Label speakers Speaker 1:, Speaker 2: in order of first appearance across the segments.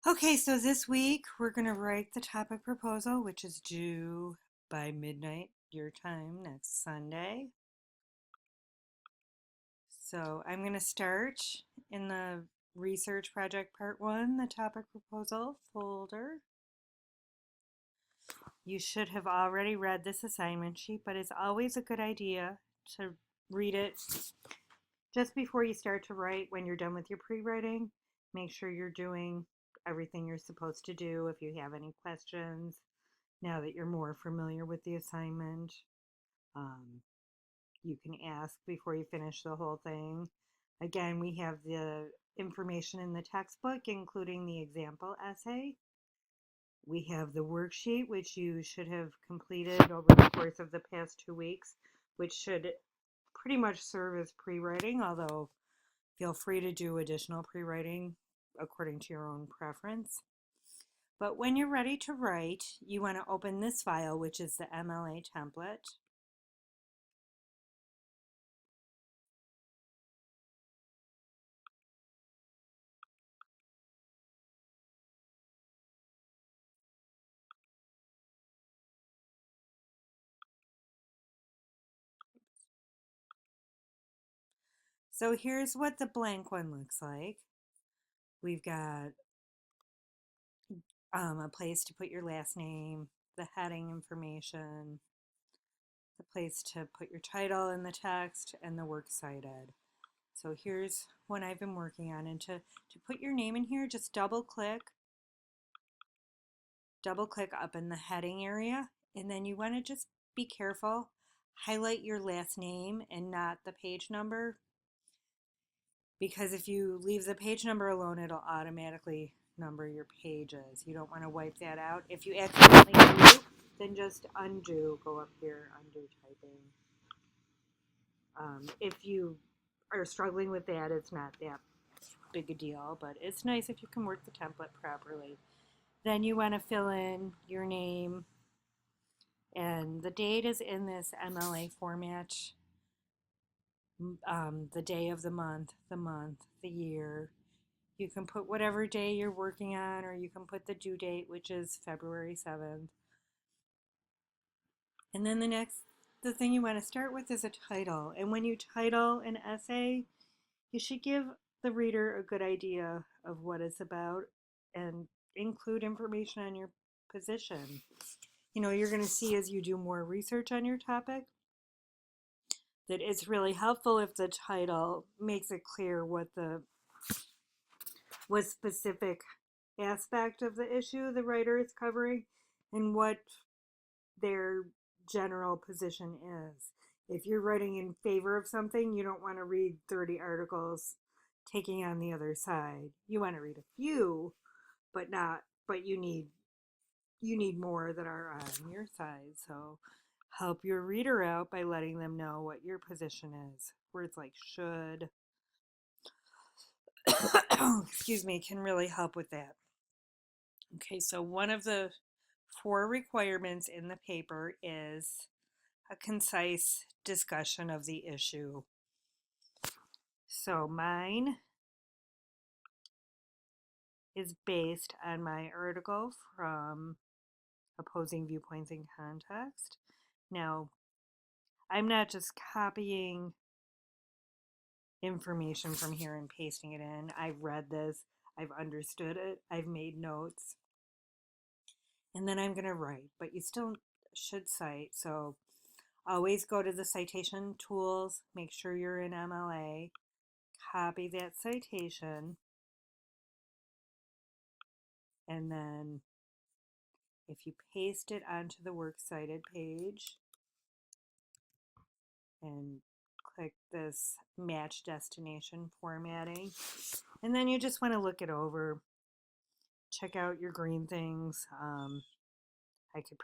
Speaker 1: Okay, so this week we're going to write the topic proposal, which is due by midnight your time next Sunday. So I'm going to start in the research project part one, the topic proposal folder. You should have already read this assignment sheet, but it's always a good idea to read it just before you start to write when you're done with your pre-writing. Make sure you're doing everything you're supposed to do. If you have any questions, now that you're more familiar with the assignment, um, you can ask before you finish the whole thing. Again, we have the information in the textbook, including the example essay. We have the worksheet, which you should have completed over the course of the past 2 weeks, which should pretty much serve as pre-writing, although feel free to do additional pre-writing according to your own preference. But when you're ready to write, you want to open this file, which is the MLA template. So here's what the blank one looks like. We've got a place to put your last name, the heading information, the place to put your title in the text, and the works cited. So here's one I've been working on. And to put your name in here, just double click up in the heading area. And then you want to just be careful. Highlight your last name and not the page number, because if you leave the page number alone, it'll automatically number your pages. You don't want to wipe that out. If you accidentally do, then just undo, go up here, undo typing. If you are struggling with that, it's not that big a deal, but it's nice if you can work the template properly. Then you want to fill in your name, and the date is in this MLA format. The day of the month, the year. You can put whatever day you're working on, or you can put the due date, which is February 7th. And then the thing you want to start with is a title. And when you title an essay, you should give the reader a good idea of what it's about and include information on your position. You're going to see as you do more research on your topic that it's really helpful if the title makes it clear what specific aspect of the issue the writer is covering and what their general position is. If you're writing in favor of something, you don't want to read 30 articles taking on the other side. You want to read a few, but you need more that are on your side. So help your reader out by letting them know what your position is. Words like should, excuse me, can really help with that. Okay, so one of the 4 requirements in the paper is a concise discussion of the issue. So mine is based on my article from Opposing Viewpoints in Context. Now, I'm not just copying information from here and pasting it in. I've read this, I've understood it, I've made notes, and then I'm going to write. But you still should cite. So always go to the citation tools, make sure you're in MLA, copy that citation, and then if you paste it onto the works cited page and click this match destination formatting, and then you just want to look it over, check out your green things. I could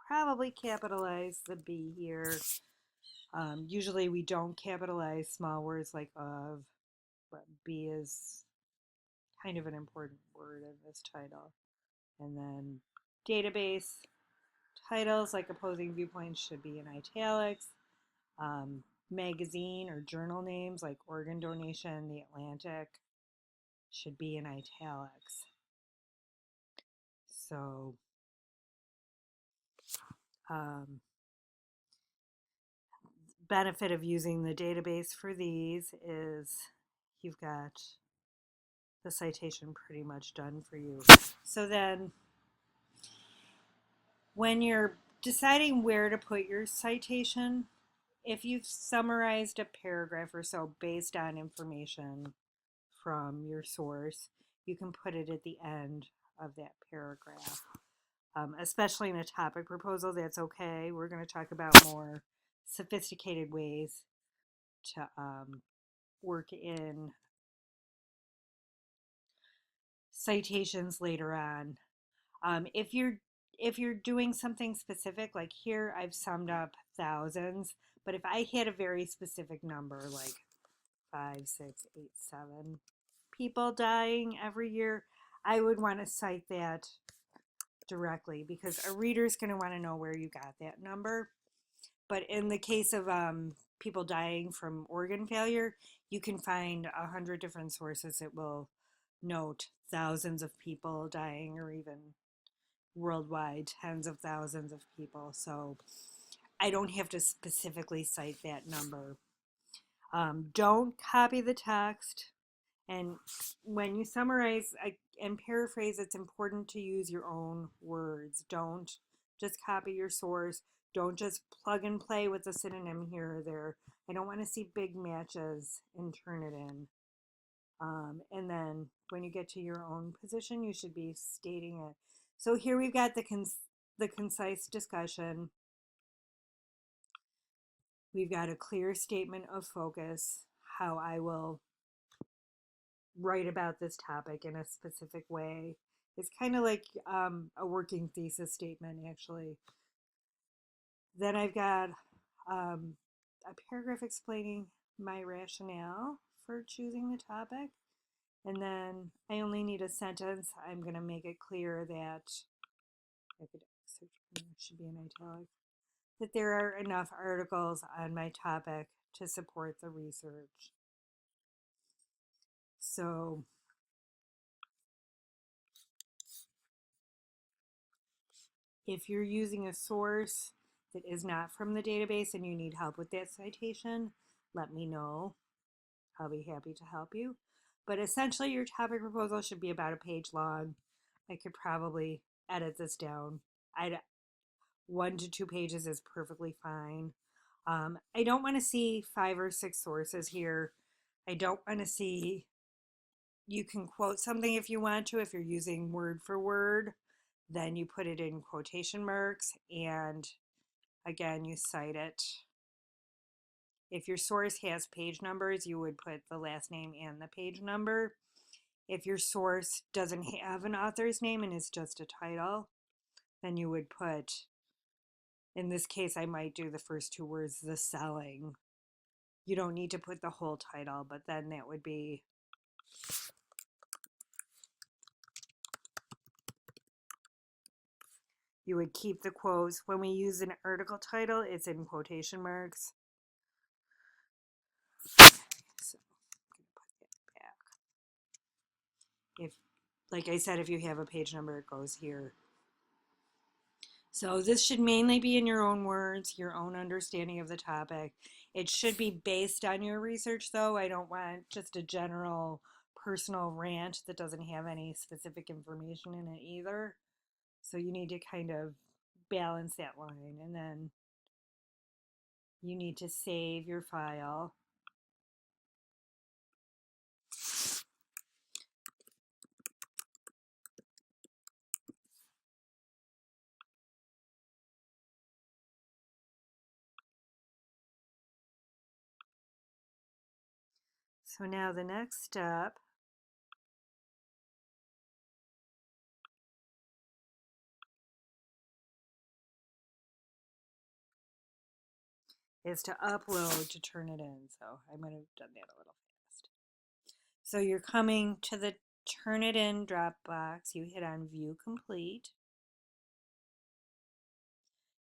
Speaker 1: probably capitalize the B here. Usually we don't capitalize small words like of, but B is kind of an important word in this title. And then database titles like Opposing Viewpoints should be in italics. Magazine or journal names like Organ Donation, The Atlantic should be in italics. So um, benefit of using the database for these is you've got the citation pretty much done for you. So then when you're deciding where to put your citation, if you've summarized a paragraph or so based on information from your source, you can put it at the end of that paragraph. Especially in a topic proposal, that's okay. We're going to talk about more sophisticated ways to work in citations later on. If you're doing something specific, like here I've summed up thousands, but if I had a very specific number, like 5, 6, 8, 7 people dying every year, I would want to cite that directly because a reader's going to want to know where you got that number. But in the case of people dying from organ failure, you can find 100 different sources that will note thousands of people dying, or even worldwide tens of thousands of people. So I don't have to specifically cite that number. Don't copy the text. And when you summarize and paraphrase, it's important to use your own words. Don't just copy your source. Don't just plug and play with a synonym here or there. I don't want to see big matches and Turnitin. And then when you get to your own position, you should be stating it. So here we've got the concise discussion. We've got a clear statement of focus, how I will write about this topic in a specific way. It's kind of like a working thesis statement, actually. Then I've got a paragraph explaining my rationale for choosing the topic. And then I only need a sentence. I'm going to make it clear that should be in italic, that there are enough articles on my topic to support the research. So if you're using a source that is not from the database and you need help with that citation, let me know. I'll be happy to help you. But essentially, your topic proposal should be about a page long. I could probably edit this down. 1 to 2 pages is perfectly fine. I don't want to see 5 or 6 sources here. I don't want to see, you can quote something if you want to, if you're using word for word, then you put it in quotation marks, and again, you cite it. If your source has page numbers, you would put the last name and the page number. If your source doesn't have an author's name and is just a title, then you would put, in this case, I might do the first 2 words, the selling. You don't need to put the whole title, but then that would be you would keep the quotes. When we use an article title, it's in quotation marks. So I'm going to put that back. If, like I said, if you have a page number, it goes here. So this should mainly be in your own words, your own understanding of the topic. It should be based on your research, though. I don't want just a general personal rant that doesn't have any specific information in it either. So you need to kind of balance that line, and then you need to save your file. So now the next step is to upload to Turnitin. So I might have done that a little fast. So you're coming to the Turnitin Dropbox. You hit on View Complete.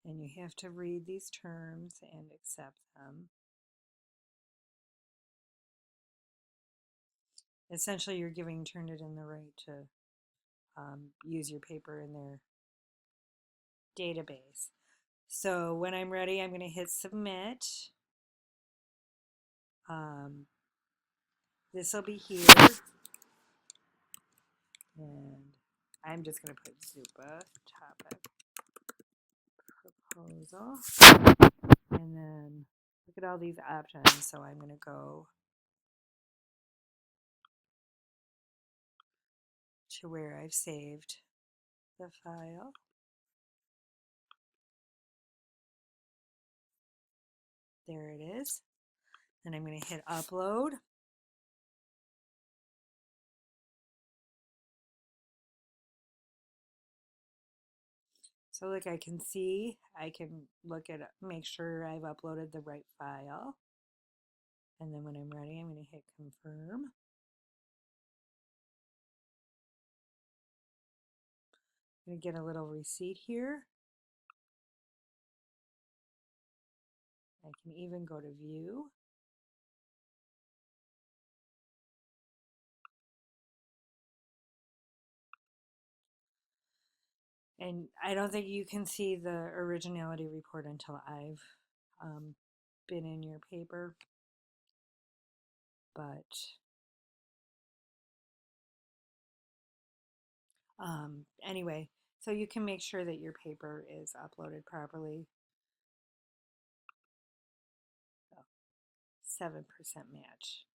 Speaker 1: And you have to read these terms and accept them. Essentially, you're giving Turnitin the right to use your paper in their database. So when I'm ready, I'm going to hit submit. This will be here. And I'm just going to put Zupa topic proposal. And then look at all these options. So I'm going to go to where I've saved the file. There it is. Then I'm going to hit upload. So like I can see, I can look at, make sure I've uploaded the right file. And then when I'm ready, I'm going to hit confirm. I'm going to get a little receipt here. I can even go to view. And I don't think you can see the originality report until I've been in your paper. But anyway, so you can make sure that your paper is uploaded properly. 7% match.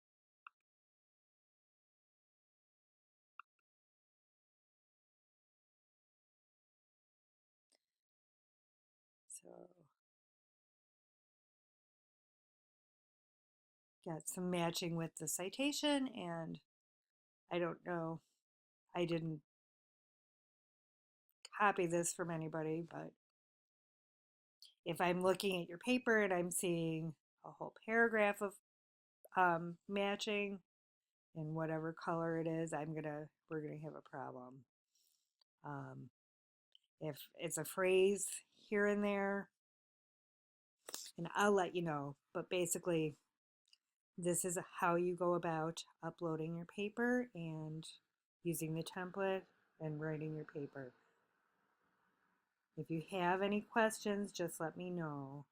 Speaker 1: So got some matching with the citation, and I don't know, I didn't copy this from anybody, but if I'm looking at your paper and I'm seeing a whole paragraph of matching in whatever color it is, we're gonna have a problem. If it's a phrase here and there, and I'll let you know, but basically this is how you go about uploading your paper and using the template and writing your paper. If you have any questions, just let me know.